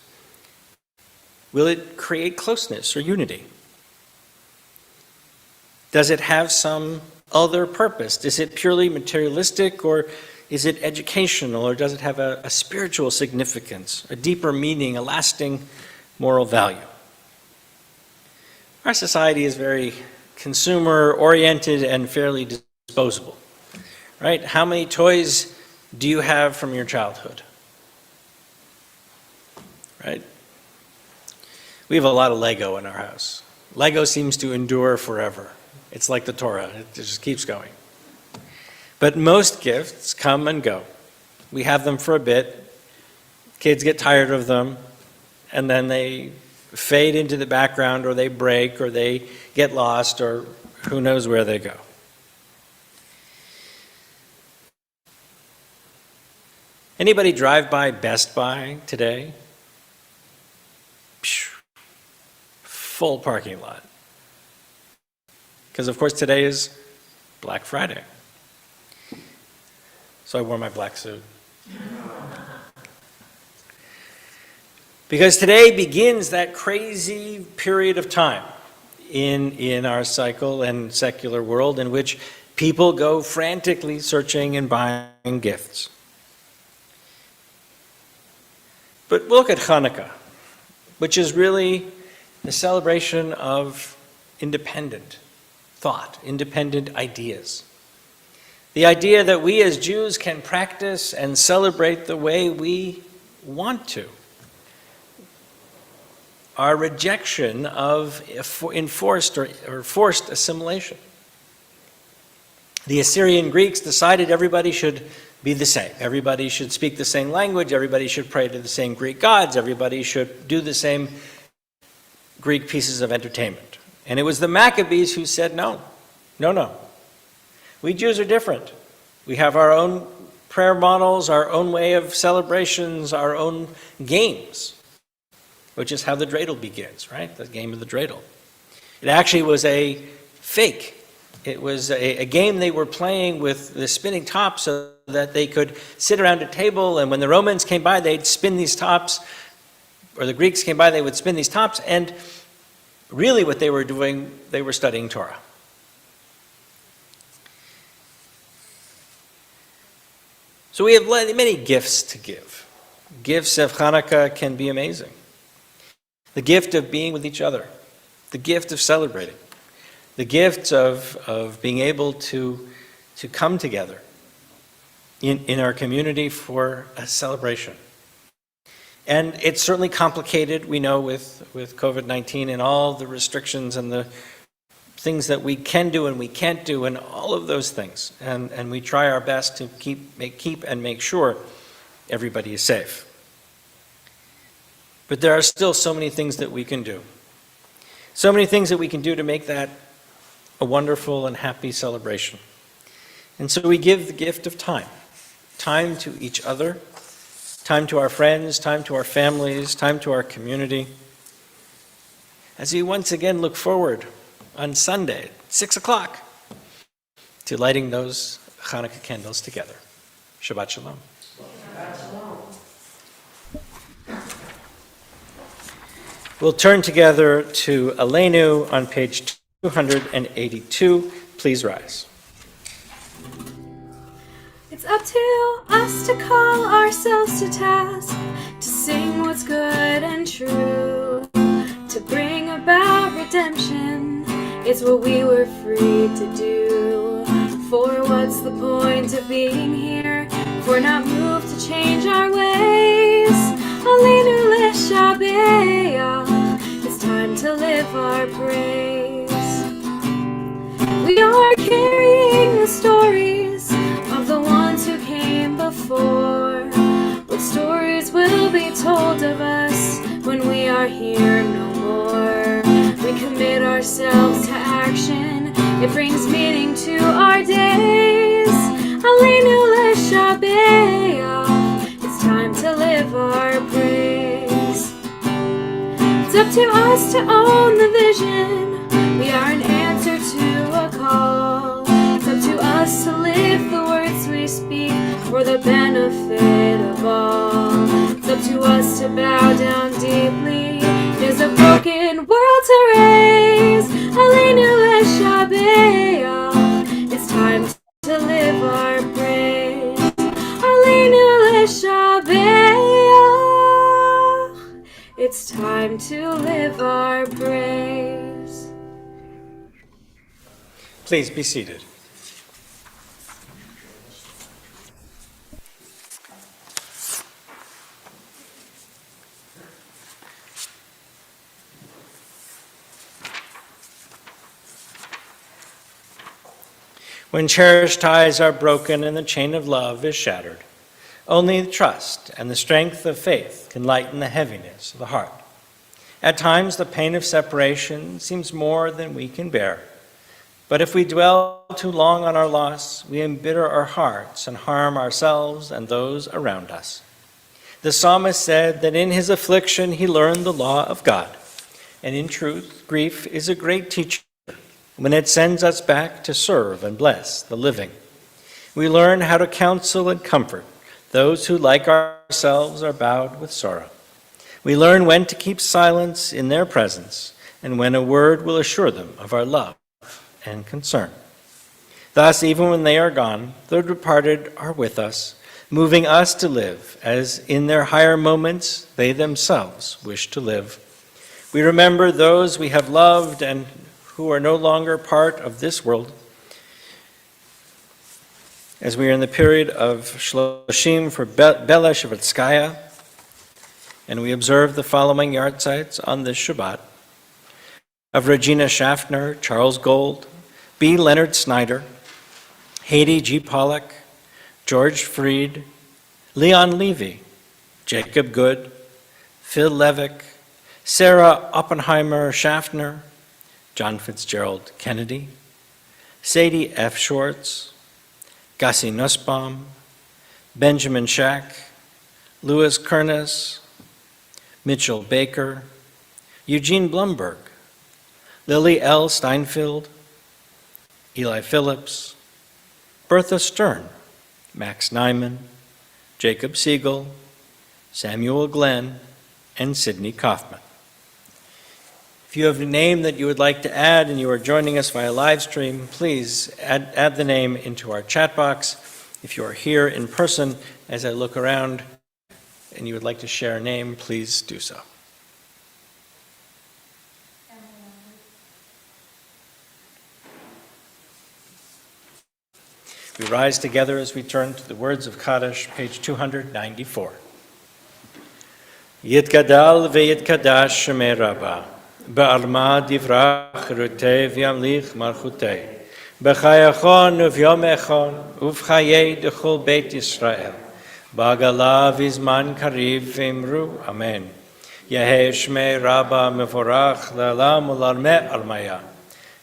[SPEAKER 3] Will it create closeness or unity? Does it have some other purpose? Is it purely materialistic, or is it educational, or does it have a spiritual significance, a deeper meaning, a lasting moral value? Our society is very consumer-oriented and fairly disposable, right? How many toys do you have from your childhood? Right? We have a lot of Lego in our house. Lego seems to endure forever. It's like the Torah, it just keeps going. But most gifts come and go. We have them for a bit, kids get tired of them, and then they fade into the background, or they break, or they get lost, or who knows where they go. Anybody drive by Best Buy today? Full parking lot. Because of course today is Black Friday. So I wore my black suit. Because today begins that crazy period of time in our cycle and secular world in which people go frantically searching and buying gifts. But look at Hanukkah, which is really the celebration of independent thought, independent ideas. The idea that we as Jews can practice and celebrate the way we want to. Our rejection of enforced or forced assimilation. The Assyrian Greeks decided everybody should be the same. Everybody should speak the same language, everybody should pray to the same Greek gods, everybody should do the same Greek pieces of entertainment. And it was the Maccabees who said, no. We Jews are different. We have our own prayer models, our own way of celebrations, our own games, which is how the dreidel begins, right? The game of the dreidel. It actually was a fake. It was a game they were playing with the spinning tops so that they could sit around a table, and when the Romans came by, they'd spin these tops, or the Greeks came by, they would spin these tops, and really what they were doing, they were studying Torah. So we have many gifts to give. Gifts of Hanukkah can be amazing. The gift of being with each other, the gift of celebrating, the gift of being able to come together in our community for a celebration. And it's certainly complicated, we know, with COVID-19 and all the restrictions and the things that we can do and we can't do and all of those things. And we try our best to keep and make sure everybody is safe. But there are still so many things that we can do. So many things that we can do to make that a wonderful and happy celebration. And so we give the gift of time. Time to each other, time to our friends, time to our families, time to our community. As we once again look forward on Sunday, 6 o'clock, to lighting those Hanukkah candles together. Shabbat Shalom. We'll turn together to Aleinu on page 282. Please rise.
[SPEAKER 5] It's up to us to call ourselves to task, to sing what's good and true, to bring about redemption. It's what we were freed to do. For what's the point of being here if we're not moved to change our ways? Aleinu leshabeach, it's time to live our praise. We are carrying the stories of the ones who came before. What stories will be told of us when we are here no more? We commit ourselves to action, it brings meaning to our days. Aleinu leshabeach, it's time to live our praise. It's up to us to own the vision, we are an answer to a call. It's up to us to live the words we speak for the benefit of all. It's up to us to bow down deeply, there's a broken world to raise. Aleinu leshabeach, it's time to live our praise. Aleinu leshabeach, it's time to live our praise.
[SPEAKER 3] Please be seated. When cherished ties are broken and the chain of love is shattered, only trust and the strength of faith can lighten the heaviness of the heart. At times, the pain of separation seems more than we can bear. But if we dwell too long on our loss, we embitter our hearts and harm ourselves and those around us. The psalmist said that in his affliction he learned the law of God. And in truth, grief is a great teacher when it sends us back to serve and bless the living. We learn how to counsel and comfort those who, like ourselves, are bowed with sorrow. We learn when to keep silence in their presence and when a word will assure them of our love and concern. Thus, even when they are gone, the departed are with us, moving us to live as in their higher moments they themselves wish to live. We remember those we have loved and who are no longer part of this world. As we are in the period of Shloshim for Bela Shavatskaya, and we observe the following yahrzeits on this Shabbat: of Regina Schaffner, Charles Gold, B. Leonard Snyder, Haiti G. Pollack, George Freed, Leon Levy, Jacob Good, Phil Levick, Sarah Oppenheimer Schaffner, John Fitzgerald Kennedy, Sadie F. Schwartz, Gussie Nussbaum, Benjamin Shack, Louis Kernes, Mitchell Baker, Eugene Blumberg, Lily L. Steinfeld, Eli Phillips, Bertha Stern, Max Nyman, Jacob Siegel, Samuel Glenn, and Sidney Kaufman. If you have a name that you would like to add and you are joining us via live stream, please add the name into our chat box. If you are here in person, as I look around and you would like to share a name, please do so. We rise together as we turn to the words of Kaddish, page 294. Yitgadal ve'yitkadash shemei Rabbah, be'alma divrach chirutei v'yamlich malchutei, b'chayachon uvyom echon, uv'chayei d'chol Beit Yisrael, ba'agala v'zman kariv v'imru, amen. Yehei shmei Rabbah mevorach la'olam u'larmeh almaya.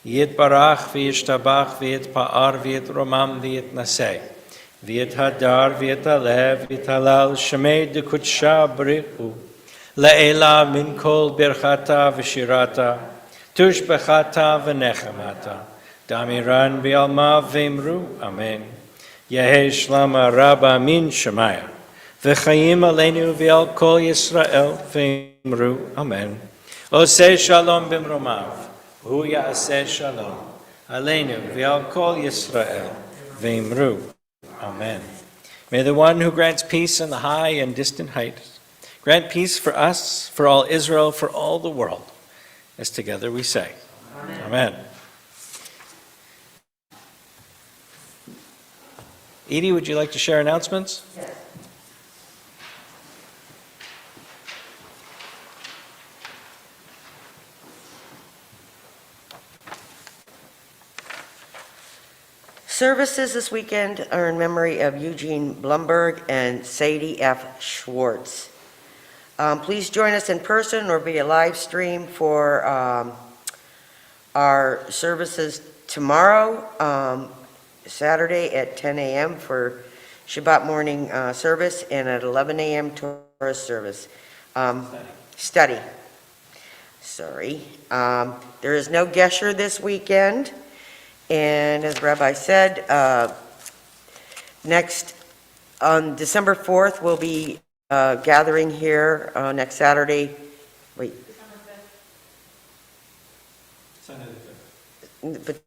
[SPEAKER 3] Yitbarach v'yishtabach v'yitpa'ar v'yitromam v'yitnaseh, v'yithadar v'yitalev v'yitalal shemei d'kutsha b'richu, le'ela min kol birchata v'shirata, tushbechata v'nechamata, Damiran Bialma Vimru, Amen. Yehe Shlama Rabba Min Shemaya. V'chaim Aleinu V'al Kol Yisrael Vimru, Amen. Oseh Shalom Bimromav. Hu Ya'aseh Shalom. Aleinu V'al Kol Yisrael Vimru, Amen. May the one who grants peace in the high and distant heights grant peace for us, for all Israel, for all the world. As together we say, Amen. Edie, would you like to share announcements?
[SPEAKER 1] Yes. Services this weekend are in memory of Eugene Blumberg and Sadie F. Schwartz. Please join us in person or via live stream for our services tomorrow, Saturday at 10 a.m. for Shabbat morning service and at 11 a.m. Torah service. Study. Sorry. There is no Gesher this weekend. And as Rabbi said, next, on December 4th, we'll be gathering here next Saturday. Wait. But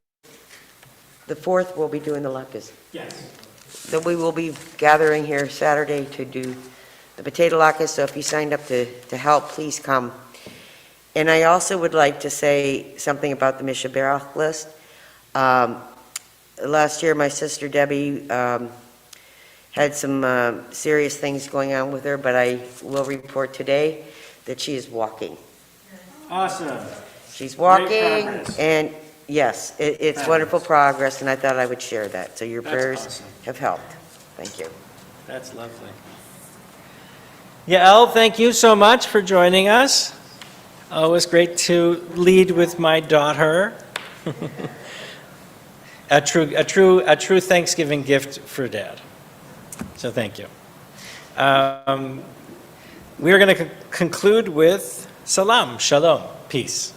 [SPEAKER 1] the 4th, we'll be doing the latkes.
[SPEAKER 3] Yes.
[SPEAKER 1] So we will be gathering here Saturday to do the potato latkes, so if you signed up to help, please come. And I also would like to say something about the Mishaberach list. Last year, my sister Debbie had some serious things going on with her, but I will report today that she is walking.
[SPEAKER 3] Awesome.
[SPEAKER 1] She's walking,
[SPEAKER 3] progress.
[SPEAKER 1] and yes, it's
[SPEAKER 3] Fabulous.
[SPEAKER 1] wonderful progress, and I thought I would share that. So your
[SPEAKER 3] That's
[SPEAKER 1] prayers
[SPEAKER 3] awesome.
[SPEAKER 1] have helped. Thank you.
[SPEAKER 3] That's lovely. Yael, thank you so much for joining us. Always great to lead with my daughter. A true Thanksgiving gift for Dad. So thank you. We're going to conclude with salam, shalom, peace.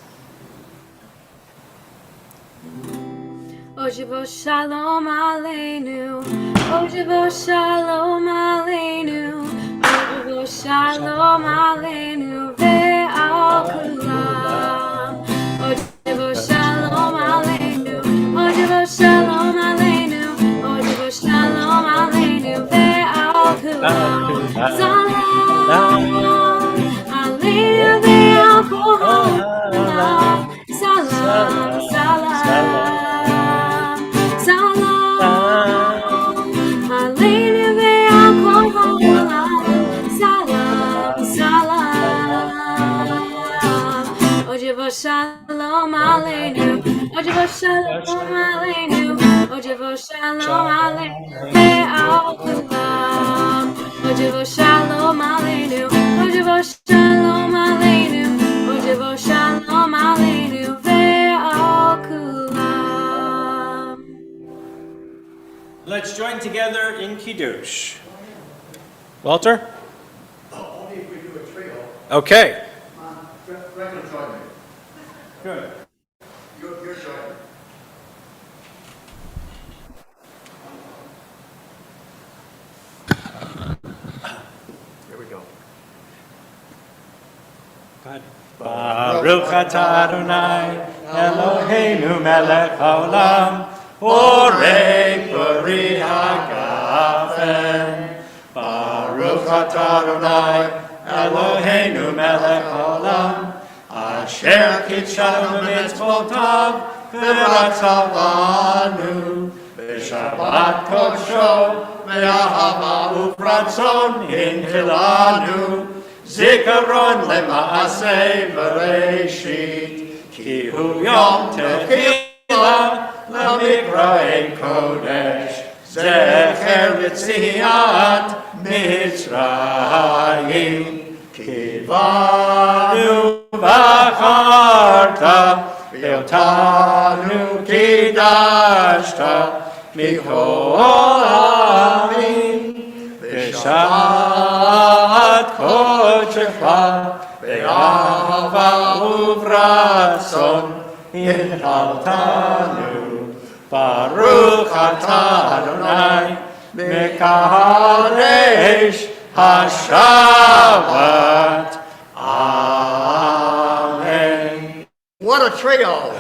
[SPEAKER 5] Ojivo shalom aleinu, Ojivo shalom aleinu, Ojivo shalom aleinu ve'al kulam. Ojivo shalom aleinu, Ojivo shalom aleinu, Ojivo shalom aleinu ve'al kulam. Salam aleinu ve'al kulam. Salam, salam. Shalom aleinu, Ojivo shalom aleinu, Ojivo shalom aleinu, ve'al kulam. Ojivo shalom aleinu, Ojivo shalom aleinu, Ojivo shalom aleinu, ve'al kulam.
[SPEAKER 3] Let's join together in Kiddush. Walter?
[SPEAKER 6] Only if we do a trio.
[SPEAKER 3] Okay.
[SPEAKER 6] Greg will join me.
[SPEAKER 3] Good.
[SPEAKER 6] You're joining. Here we go.
[SPEAKER 3] Baruch atah Adonai, Eloheinu melech haolam, borei peri hagafen. Baruch atah Adonai, Eloheinu melech haolam, asher kitshanu b'mitzvotav, v'ratzavanu, b'shabbat kodsho, v'ahava u'ratzon inhilanu, Zikaron lema'aseh v'reishit, ki hu yom tefila l'mikra'ei kodesh, zecher l'tziat Mitzrayim, kivanu v'acharta, v'otanu kidashta, mikol ha'amim, v'shat kodecha, v'ahava uvratzon, inhaltanu, Baruch atah Adonai, Mekadesh Hashavat. Amen.
[SPEAKER 6] What a trio.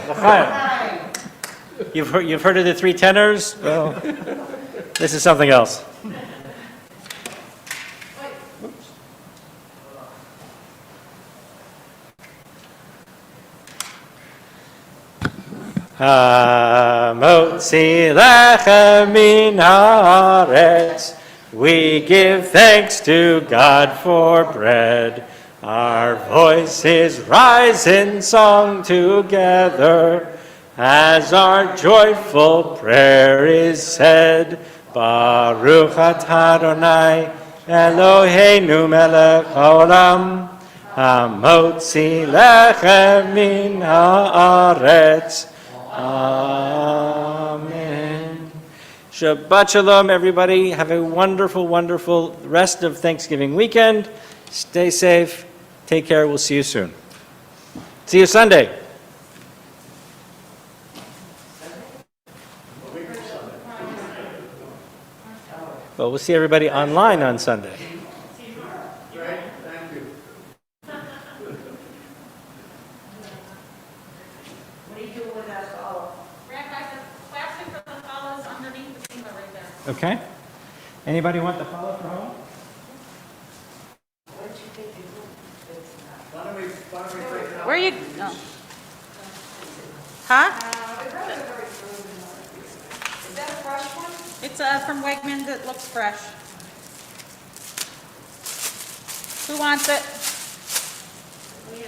[SPEAKER 3] You've heard of the three tenors? Well, this is something else. Hamotzi lechem min haaretz. We give thanks to God for bread. Our voices rise in song together as our joyful prayer is said. Baruch atah Adonai Eloheinu melech haolam. Hamotzi lechem min haaretz. Amen. Shabbat shalom, everybody. Have a wonderful, wonderful rest of Thanksgiving weekend. Stay safe. Take care. We'll see you soon. See you Sunday. Well, we'll see everybody online on Sunday.
[SPEAKER 6] Great, thank you.
[SPEAKER 1] What do you do with that follow?
[SPEAKER 2] Rabbi, the plastic for the follow is underneath the single right there.
[SPEAKER 3] Okay? Anybody want the follow for home?
[SPEAKER 1] What did you think you would fix that?
[SPEAKER 6] Why don't we take it out?
[SPEAKER 2] Where you, oh. Huh?
[SPEAKER 4] Is that a fresh one?
[SPEAKER 2] It's from Wegmans, it looks fresh. Who wants it?